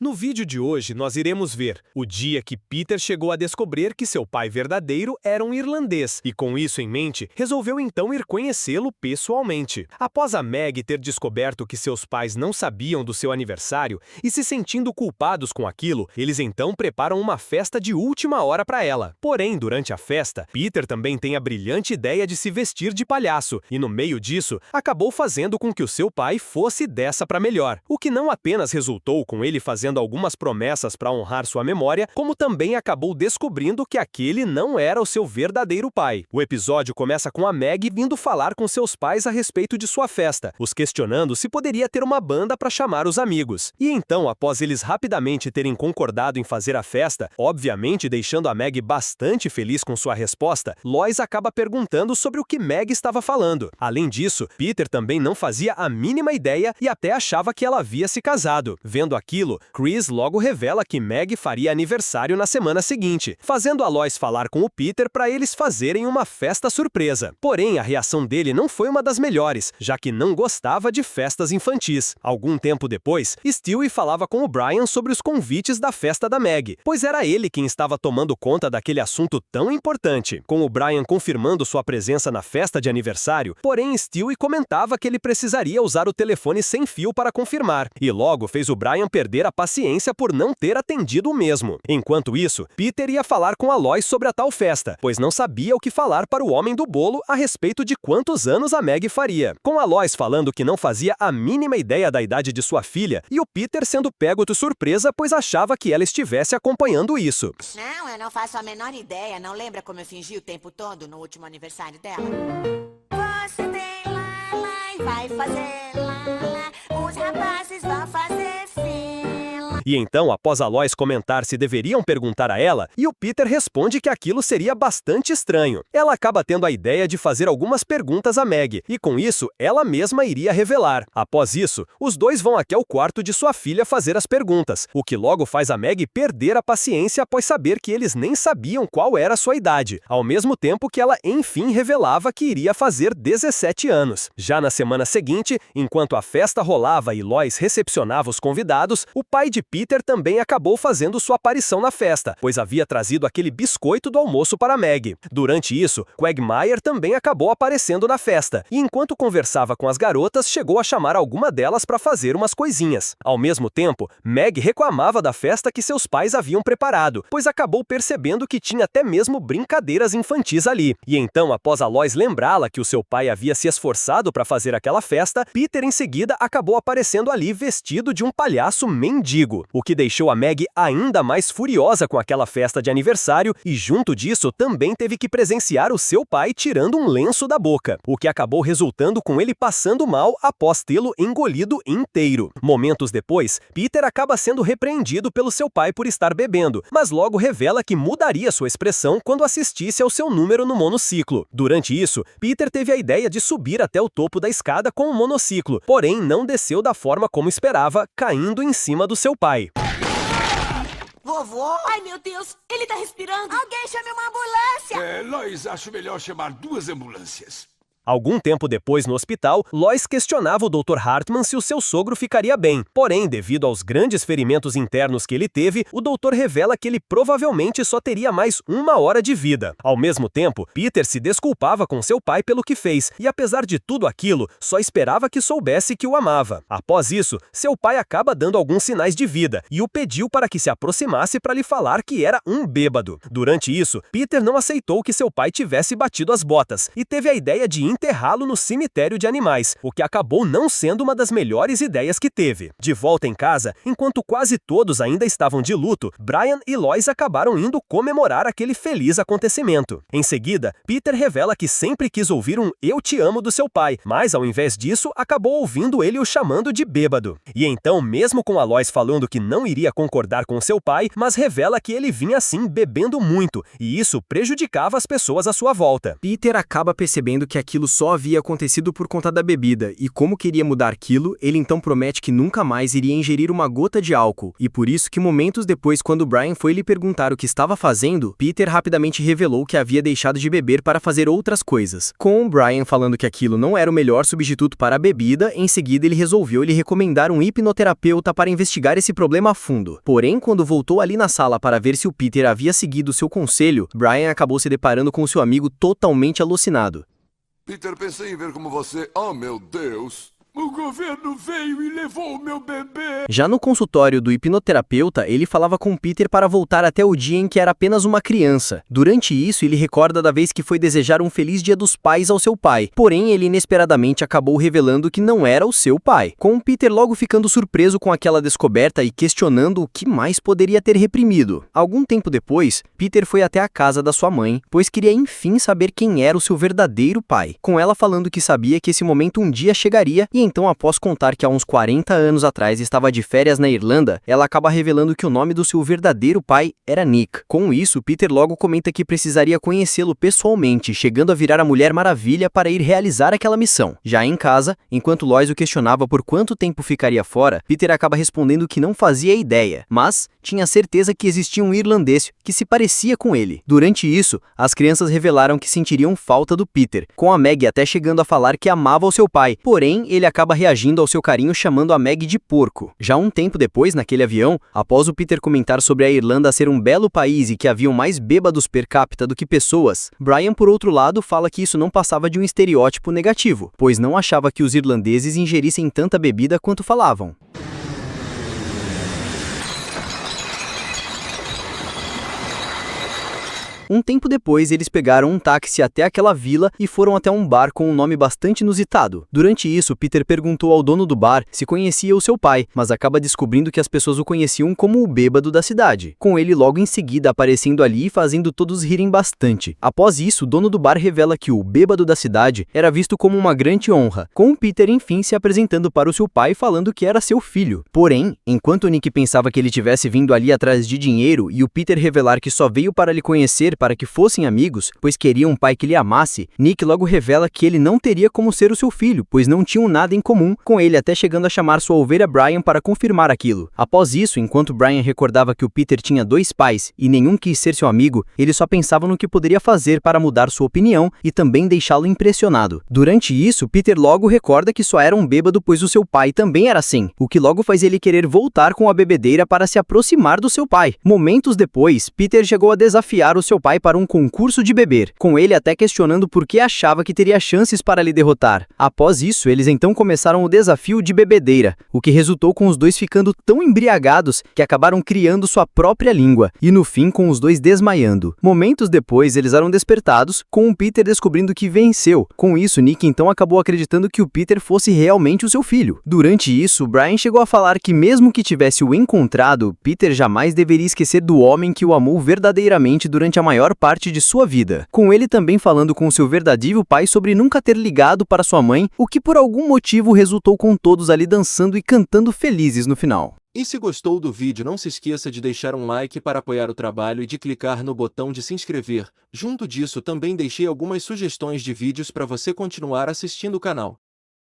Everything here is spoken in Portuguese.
No vídeo de hoje, nós iremos ver o dia que Peter chegou a descobrir que seu pai verdadeiro era um irlandês e, com isso em mente, resolveu então ir conhecê-lo pessoalmente. Após a Meg ter descoberto que seus pais não sabiam do seu aniversário e se sentindo culpados com aquilo, eles então preparam uma festa de última hora para ela. Porém, durante a festa, Peter também tem a brilhante ideia de se vestir de palhaço e, no meio disso, acabou fazendo com que o seu pai fosse dessa para melhor, o que não apenas resultou com ele fazendo algumas promessas para honrar sua memória, como também acabou descobrindo que aquele não era o seu verdadeiro pai. O episódio começa com a Meg vindo falar com seus pais a respeito de sua festa, os questionando se poderia ter uma banda para chamar os amigos. E então, após eles rapidamente terem concordado em fazer a festa, obviamente deixando a Meg bastante feliz com sua resposta, Lois acaba perguntando sobre o que Meg estava falando. Além disso, Peter também não fazia a mínima ideia e até achava que ela havia se casado. Vendo aquilo, Chris logo revela que Meg faria aniversário na semana seguinte, fazendo a Lois falar com o Peter para eles fazerem uma festa surpresa. Porém, a reação dele não foi uma das melhores, já que não gostava de festas infantis. Algum tempo depois, Stewie falava com o Brian sobre os convites da festa da Meg, pois era ele quem estava tomando conta daquele assunto tão importante. Com o Brian confirmando sua presença na festa de aniversário, porém Stewie comentava que ele precisaria usar o telefone sem fio para confirmar, e logo fez o Brian perder a paciência por não ter atendido o mesmo. Enquanto isso, Peter ia falar com a Lois sobre a tal festa, pois não sabia o que falar para o homem do bolo a respeito de quantos anos a Meg faria. Com a Lois falando que não fazia a mínima ideia da idade de sua filha, e o Peter sendo pego de surpresa, pois achava que ela estivesse acompanhando isso. Não, eu não faço a menor ideia. Não lembra como eu fingi o tempo todo no último aniversário dela? Você tem lá e vai fazer lá. Os rapazes vão fazer fila. E então, após a Lois comentar se deveriam perguntar a ela, e o Peter responde que aquilo seria bastante estranho. Ela acaba tendo a ideia de fazer algumas perguntas a Meg, e com isso, ela mesma iria revelar. Após isso, os dois vão até o quarto de sua filha fazer as perguntas, o que logo faz a Meg perder a paciência após saber que eles nem sabiam qual era a sua idade, ao mesmo tempo que ela enfim revelava que iria fazer 17 anos. Já na semana seguinte, enquanto a festa rolava e Lois recepcionava os convidados, o pai de Peter também acabou fazendo sua aparição na festa, pois havia trazido aquele biscoito do almoço para Meg. Durante isso, Quagmire também acabou aparecendo na festa, e enquanto conversava com as garotas, chegou a chamar alguma delas para fazer umas coisinhas. Ao mesmo tempo, Meg reclamava da festa que seus pais haviam preparado, pois acabou percebendo que tinha até mesmo brincadeiras infantis ali. E então, após a Lois lembrá-la que o seu pai havia se esforçado para fazer aquela festa, Peter em seguida acabou aparecendo ali vestido de um palhaço mendigo, o que deixou a Meg ainda mais furiosa com aquela festa de aniversário e, junto disso, também teve que presenciar o seu pai tirando um lenço da boca, o que acabou resultando com ele passando mal após tê-lo engolido inteiro. Momentos depois, Peter acaba sendo repreendido pelo seu pai por estar bebendo, mas logo revela que mudaria sua expressão quando assistisse ao seu número no monociclo. Durante isso, Peter teve a ideia de subir até o topo da escada com o monociclo, porém não desceu da forma como esperava, caindo em cima do seu pai. Vovô? Ai, meu Deus, ele tá respirando. Alguém chame uma ambulância. Lois, acho melhor chamar 2 ambulâncias. Algum tempo depois, no hospital, Lois questionava o Dr. Hartman se o seu sogro ficaria bem. Porém, devido aos grandes ferimentos internos que ele teve, o doutor revela que ele provavelmente só teria mais 1 hora de vida. Ao mesmo tempo, Peter se desculpava com seu pai pelo que fez, e apesar de tudo aquilo, só esperava que soubesse que o amava. Após isso, seu pai acaba dando alguns sinais de vida, e o pediu para que se aproximasse para lhe falar que era um bêbado. Durante isso, Peter não aceitou que seu pai tivesse batido as botas, e teve a ideia de enterrá-lo no cemitério de animais, o que acabou não sendo uma das melhores ideias que teve. De volta em casa, enquanto quase todos ainda estavam de luto, Brian e Lois acabaram indo comemorar aquele feliz acontecimento. Em seguida, Peter revela que sempre quis ouvir um "eu te amo" do seu pai, mas ao invés disso, acabou ouvindo ele o chamando de bêbado. E então, mesmo com a Lois falando que não iria concordar com seu pai, mas revela que ele vinha assim bebendo muito, e isso prejudicava as pessoas à sua volta. Peter acaba percebendo que aquilo aquilo só havia acontecido por conta da bebida, e como queria mudar aquilo, ele então promete que nunca mais iria ingerir uma gota de álcool, e por isso que momentos depois, quando Brian foi lhe perguntar o que estava fazendo, Peter rapidamente revelou que havia deixado de beber para fazer outras coisas. Com o Brian falando que aquilo não era o melhor substituto para a bebida, em seguida ele resolveu lhe recomendar um hipnoterapeuta para investigar esse problema a fundo. Porém, quando voltou ali na sala para ver se o Peter havia seguido seu conselho, Brian acabou se deparando com seu amigo totalmente alucinado. Peter, pensei em ver como você... Oh, meu Deus! O governo veio e levou o meu bebê! Já no consultório do hipnoterapeuta, ele falava com Peter para voltar até o dia em que era apenas uma criança. Durante isso, ele recorda da vez que foi desejar um feliz Dia dos Pais ao seu pai. Porém, ele inesperadamente acabou revelando que não era o seu pai. Com Peter logo ficando surpreso com aquela descoberta e questionando o que mais poderia ter reprimido. Algum tempo depois, Peter foi até a casa da sua mãe, pois queria enfim saber quem era o seu verdadeiro pai. Com ela falando que sabia que esse momento um dia chegaria, e então, após contar que há uns 40 anos atrás estava de férias na Irlanda, ela acaba revelando que o nome do seu verdadeiro pai era Nick. Com isso, Peter logo comenta que precisaria conhecê-lo pessoalmente, chegando a virar a Mulher Maravilha para ir realizar aquela missão. Já em casa, enquanto Lois o questionava por quanto tempo ficaria fora, Peter acaba respondendo que não fazia ideia, mas tinha certeza que existia um irlandês que se parecia com ele. Durante isso, as crianças revelaram que sentiriam falta do Peter, com a Meg até chegando a falar que amava o seu pai, porém ele acaba reagindo ao seu carinho chamando a Meg de porco. Já um tempo depois, naquele avião, após o Peter comentar sobre a Irlanda ser um belo país e que haviam mais bêbados per capita do que pessoas, Brian, por outro lado, fala que isso não passava de um estereótipo negativo, pois não achava que os irlandeses ingerissem tanta bebida quanto falavam. Um tempo depois, eles pegaram um táxi até aquela vila e foram até um bar com um nome bastante inusitado. Durante isso, Peter perguntou ao dono do bar se conhecia o seu pai, mas acaba descobrindo que as pessoas o conheciam como o bêbado da cidade, com ele logo em seguida aparecendo ali e fazendo todos rirem bastante. Após isso, o dono do bar revela que o bêbado da cidade era visto como uma grande honra, com o Peter enfim se apresentando para o seu pai falando que era seu filho. Porém, enquanto o Nick pensava que ele tivesse vindo ali atrás de dinheiro e o Peter revelar que só veio para lhe conhecer para que fossem amigos, pois queria um pai que lhe amasse, Nick logo revela que ele não teria como ser o seu filho, pois não tinham nada em comum, com ele até chegando a chamar sua ovelha Brian para confirmar aquilo. Após isso, enquanto Brian recordava que o Peter tinha 2 pais e nenhum quis ser seu amigo, ele só pensava no que poderia fazer para mudar sua opinião e também deixá-lo impressionado. Durante isso, Peter logo recorda que só era um bêbado pois o seu pai também era assim, o que logo faz ele querer voltar com a bebedeira para se aproximar do seu pai. Momentos depois, Peter chegou a desafiar o seu pai para um concurso de beber, com ele até questionando por que achava que teria chances para lhe derrotar. Após isso, eles então começaram o desafio de bebedeira, o que resultou com os dois ficando tão embriagados que acabaram criando sua própria língua, e no fim com os dois desmaiando. Momentos depois, eles eram despertados, com o Peter descobrindo que venceu. Com isso, Nick então acabou acreditando que o Peter fosse realmente o seu filho. Durante isso, Brian chegou a falar que mesmo que tivesse o encontrado, Peter jamais deveria esquecer do homem que o amou verdadeiramente durante a maior parte de sua vida, com ele também falando com seu verdadeiro pai sobre nunca ter ligado para sua mãe, o que por algum motivo resultou com todos ali dançando e cantando felizes no final. E se gostou do vídeo, não se esqueça de deixar um like para apoiar o trabalho e de clicar no botão de se inscrever. Junto disso, também deixei algumas sugestões de vídeos para você continuar assistindo o canal.